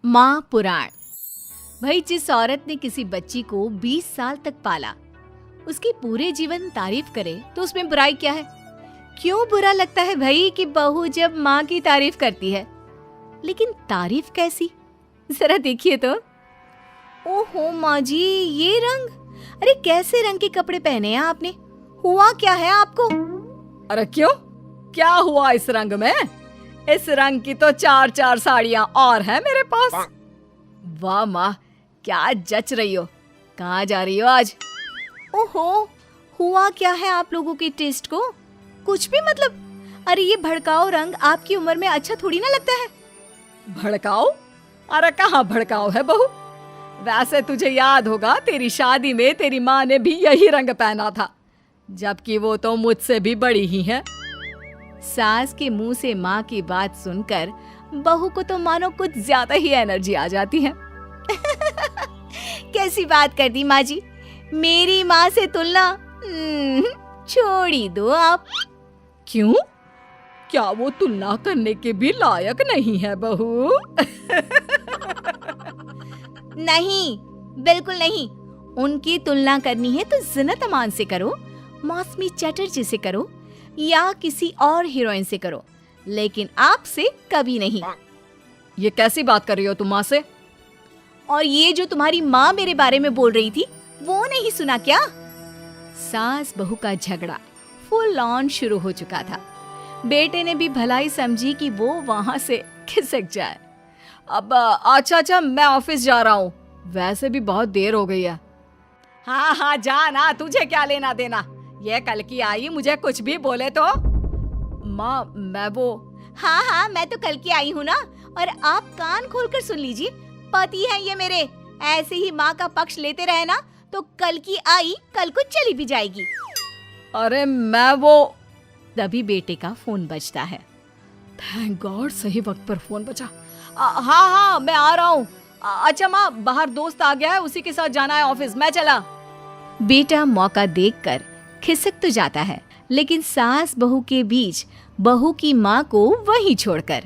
माँ पुराण। भाई, जिस औरत ने किसी बच्ची को 20 साल तक पाला, उसकी पूरे जीवन तारीफ करे तो उसमें बुराई क्या है? क्यों बुरा लगता है भाई कि बहू जब माँ की तारीफ करती है? लेकिन तारीफ कैसी? जरा देखिए तो। ओहो माँ जी, ये रंग! अरे कैसे रंग के कपड़े पहने हैं आपने? हुआ क्या है आपको? अरे क्यों, क्या हुआ इस रंग में? इस रंग की तो 4 साड़ियाँ और हैं मेरे पास। वाह माँ, क्या जच रही हो। कहाँ जा रही हो आज? ओहो, हुआ क्या है आप लोगों के टेस्ट को? कुछ भी मतलब। अरे ये भड़काऊ रंग आपकी उम्र में अच्छा थोड़ी ना लगता है। भड़काऊ? अरे कहाँ भड़काऊ है बहू। वैसे तुझे याद होगा, तेरी शादी में तेरी माँ ने भी यही रंग पहना था, जबकि वो तो मुझसे भी बड़ी ही है। सास के मुंह से माँ की बात सुनकर बहू को तो मानो कुछ ज्यादा ही एनर्जी आ जाती है। कैसी बात कर दी माँ जी, मेरी माँ से तुलना छोड़ ही दो आप। क्यों? क्या वो तुलना करने के भी लायक नहीं है बहू? नहीं, बिल्कुल नहीं। उनकी तुलना करनी है तो ज़ीनत अमान से करो, मौसमी चटर्जी से करो, या किसी और हीरोइन से करो, लेकिन आपसे कभी नहीं। ये कैसी बात कर रही हो तुम माँ से? और ये जो तुम्हारी माँ मेरे बारे में बोल रही थी, वो नहीं सुना क्या? सास बहू का झगड़ा फुल ऑन शुरू हो चुका था। बेटे ने भी भलाई समझी कि वो वहां से खिसक जाए। अब अच्छा, मैं ऑफिस जा रहा हूँ। वैसे भी बहुत देर हो गई है। हाँ, जा ना, तुझे क्या लेना देना। ये कल की आई, मुझे कुछ भी बोले तो। माँ, मैं वो। हाँ, मैं तो कल की आई हूँ ना, और आप कान खोलकर सुन लीजिए। पति है ये मेरे, ऐसे ही माँ का पक्ष लेते रहे ना तो कल की आई कल को चली भी जाएगी। अरे मैं वो। तभी बेटे का फोन बजता है। थैंक गॉड, सही वक्त पर फोन बजा। हाँ, मैं आ रहा हूँ। अच्छा माँ, बाहर दोस्त आ गया है, उसी के साथ जाना है ऑफिस, मैं चला। बेटा मौका देखकर खिसक तो जाता है, लेकिन सास बहू के बीच बहू की माँ को वहीं छोड़कर।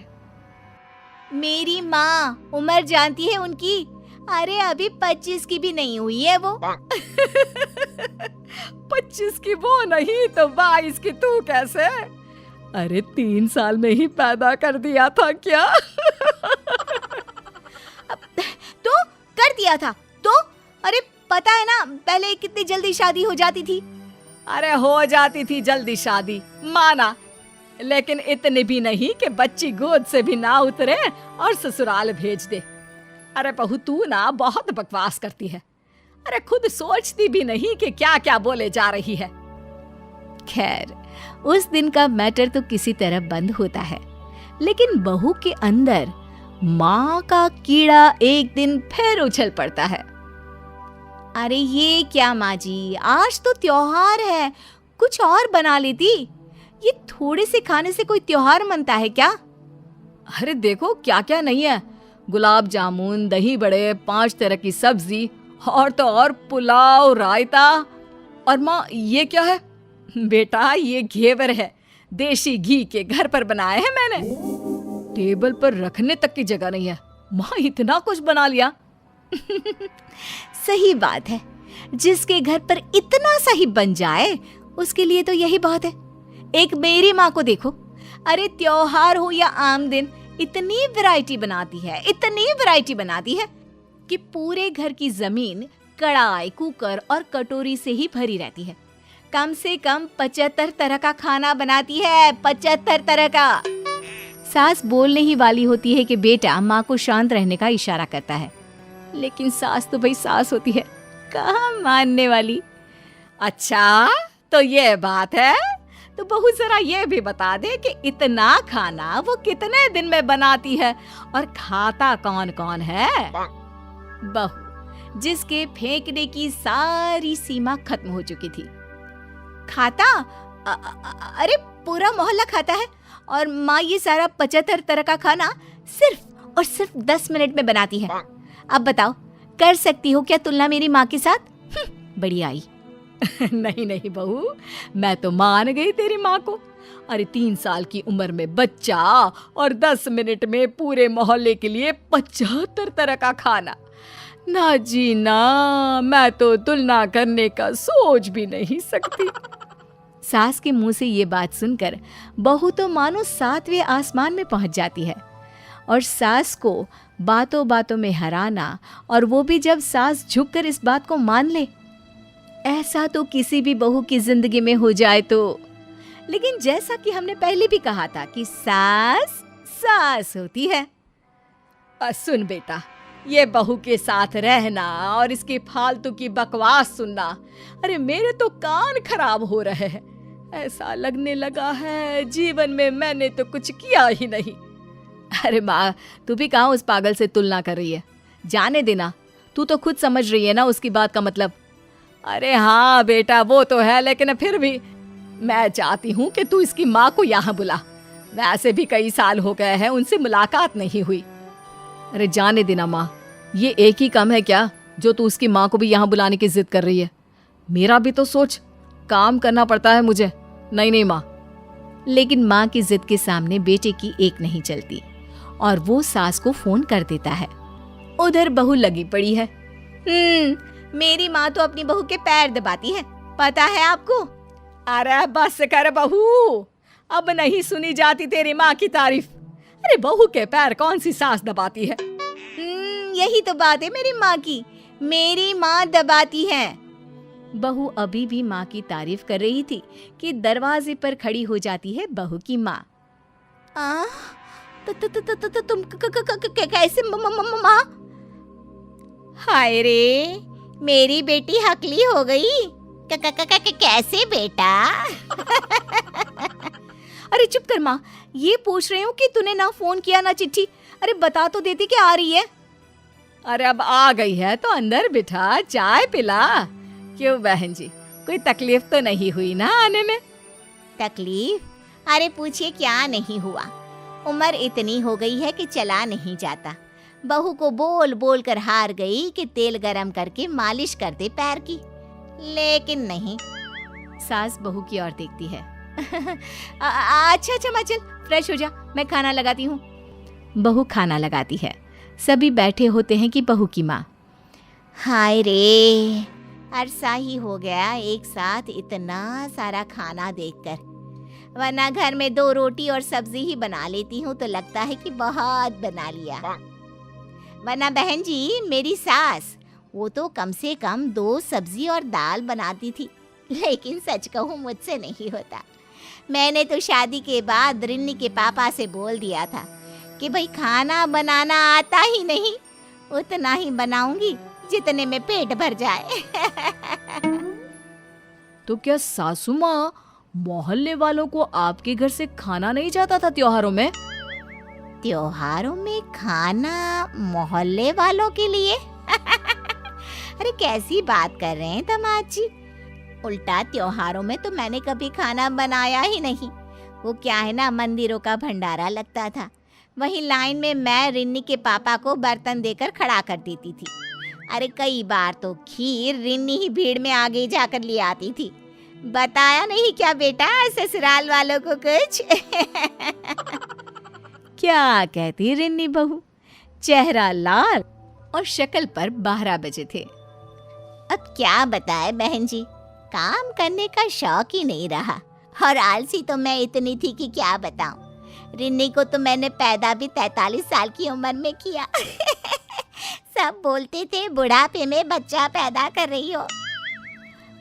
मेरी माँ, उम्र जानती है उनकी? अरे अभी 25 की भी नहीं हुई है वो। 25 की वो नहीं तो 22 की तू कैसे? अरे 3 साल में ही पैदा कर दिया था क्या? तो कर दिया था तो? अरे पता है ना, पहले कितनी जल्दी शादी हो जाती थी। अरे हो जाती थी जल्दी शादी, माना, लेकिन इतनी भी नहीं कि बच्ची गोद से भी ना उतरे और ससुराल भेज दे। अरे बहू, तू ना बहुत बकवास करती है। अरे खुद सोचती भी नहीं कि क्या क्या बोले जा रही है। खैर, उस दिन का मैटर तो किसी तरह बंद होता है, लेकिन बहू के अंदर माँ का कीड़ा एक दिन फिर उछल पड़ता है। अरे ये क्या माँ जी, आज तो त्योहार है, कुछ और बना लेती। ये थोड़े से खाने से कोई त्योहार मनता है क्या? अरे देखो क्या क्या नहीं है। गुलाब जामुन, दही बड़े, 5 तरह की सब्जी, और तो और पुलाव, रायता। और माँ, ये क्या है? बेटा, ये घेवर है, देसी घी के, घर पर बनाए हैं मैंने। टेबल पर रखने तक की जगह नहीं है। माँ, इतना कुछ बना लिया। सही बात है, जिसके घर पर इतना सही बन जाए उसके लिए तो यही बहुत है। एक मेरी माँ को देखो, अरे त्योहार हो या आम दिन, इतनी वैरायटी बनाती है कि पूरे घर की जमीन कढ़ाई, कुकर और कटोरी से ही भरी रहती है। कम से कम 75 तरह का खाना बनाती है, 75 तरह का। सास बोलने ही वाली होती है कि बेटा माँ को शांत रहने का इशारा करता है, लेकिन सास तो भाई सास होती है, कहाँ मानने वाली। अच्छा, तो ये बात है। तो बहू जरा ये भी बता दे कि इतना खाना वो कितने दिन में बनाती है और खाता कौन कौन है? बहू, जिसके फेंकने की सारी सीमा खत्म हो चुकी थी। खाता? अरे पूरा मोहल्ला खाता है, और माँ ये सारा 75 तरह का खाना सिर्फ और सिर्फ 10 मिनट में बनाती है। अब बताओ, कर सकती हो क्या तुलना मेरी माँ के साथ? बड़ी आई। नहीं बहू, मैं तो मान गई तेरी माँ को। अरे 3 साल की उम्र में बच्चा और 10 मिनट में पूरे मोहल्ले के लिए 75 तरह का खाना। ना जी ना, मैं तो तुलना करने का सोच भी नहीं सकती। सास के मुंह से ये बात सुनकर बहू तो मानो 7वें आसमान में पहुंच जाती है। और सास को बातों बातों में हराना, और वो भी जब सास झुककर इस बात को मान ले, ऐसा तो किसी भी बहू की जिंदगी में हो जाए तो। लेकिन जैसा कि हमने पहले भी कहा था कि सास सास होती है। सुन बेटा, ये बहू के साथ रहना और इसकी फालतू की बकवास सुनना, अरे मेरे तो कान खराब हो रहे हैं। ऐसा लगने लगा है जीवन में मैंने तो कुछ किया ही नहीं। अरे माँ, तू भी कहाँ उस पागल से तुलना कर रही है? जाने देना, तू तो खुद समझ रही है ना उसकी बात का मतलब। अरे हाँ बेटा, वो तो है, लेकिन फिर भी मैं चाहती हूँ कि तू इसकी माँ को यहाँ बुला। वैसे भी कई साल हो गए हैं उनसे मुलाकात नहीं हुई। अरे जाने देना माँ, ये एक ही काम है क्या जो तू उसकी माँ को भी यहाँ बुलाने की जिद कर रही है? मेरा भी तो सोच, काम करना पड़ता है मुझे। नहीं माँ। लेकिन माँ की जिद के सामने बेटे की एक नहीं चलती और वो सास को फोन कर देता है। उधर बहू लगी पड़ी है। मेरी माँ तो अपनी बहू के पैर दबाती है, पता है आपको? अरे बस कर बहू, अब नहीं सुनी जाती तेरी माँ की तारीफ। अरे बहू के पैर कौन सी सास दबाती है? यही तो बात है मेरी माँ की, मेरी माँ दबाती है। बहू अभी भी माँ की तारीफ कर रही थी कि दरवाजे पर खड़ी हो जाती है बहू की माँ। तुम कैसे माँ? हाय रे, मेरी बेटी हकली हो गई। कैसे बेटा? अरे चुप कर माँ, ये पूछ रही हूँ कि तूने ना फोन किया ना चिट्ठी। अरे बता तो देती कि आ रही है। अरे अब आ गई है तो अंदर बिठा, चाय पिला। क्यों बहन जी, कोई तकलीफ तो नहीं हुई ना आने में? तकलीफ? अरे पूछिए क्या नहीं हुआ। उम्र इतनी हो गई है कि चला नहीं जाता। बहू को बोल बोल कर हार गई कि तेल गरम करके मालिश कर दे पैर की, लेकिन नहीं। सास बहू की ओर देखती है। अच्छा माँ, चल फ्रेश हो जा, मैं खाना लगाती हूँ। बहू खाना लगाती है। सभी बैठे होते हैं कि बहू की माँ। हाय रे, अरसा ही हो गया एक साथ इतना सारा खाना देखकर, वरना घर में 2 रोटी और सब्जी ही बना लेती हूँ तो लगता है कि बहुत बना लिया। वरना बहन जी, मेरी सास वो तो कम से कम 2 सब्जी और दाल बनाती थी। लेकिन सच कहूँ मुझसे नहीं होता। मैंने तो शादी के बाद रिन्नी के पापा से बोल दिया था कि भाई खाना बनाना आता ही नहीं, उतना ही बनाऊंगी जितने में पेट भर जाए। तो क्या सासू माँ मोहल्ले वालों को आपके घर से खाना नहीं जाता था त्योहारों में? त्योहारों में खाना मोहल्ले वालों के लिए? अरे कैसी बात कर रहे हैं दामाद जी? उल्टा त्योहारों में तो मैंने कभी खाना बनाया ही नहीं। वो क्या है ना, मंदिरों का भंडारा लगता था, वहीं लाइन में मैं रिन्नी के पापा को बर्तन देकर खड़ा कर देती थी। अरे कई बार तो खीर रिन्नी ही भीड़ में आगे जाकर ले आती थी। बताया नहीं क्या बेटा ससुराल वालों को कुछ? क्या कहती रिन्नी बहू? चेहरा लाल और शक्ल पर 12 बजे थे। अब क्या बताए बहन जी, काम करने का शौक ही नहीं रहा और आलसी तो मैं इतनी थी कि क्या बताऊं। रिन्नी को तो मैंने पैदा भी 43 साल की उम्र में किया। सब बोलते थे बुढ़ापे में बच्चा पैदा कर रही हो।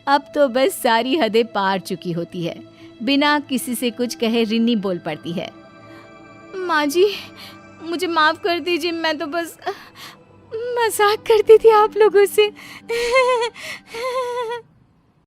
अब तो बस सारी हदें पार चुकी होती है। बिना किसी से कुछ कहे रिन्नी बोल पड़ती है। माँ जी, मुझे माफ कर दीजिए, मैं तो बस मजाक करती थी आप लोगों से।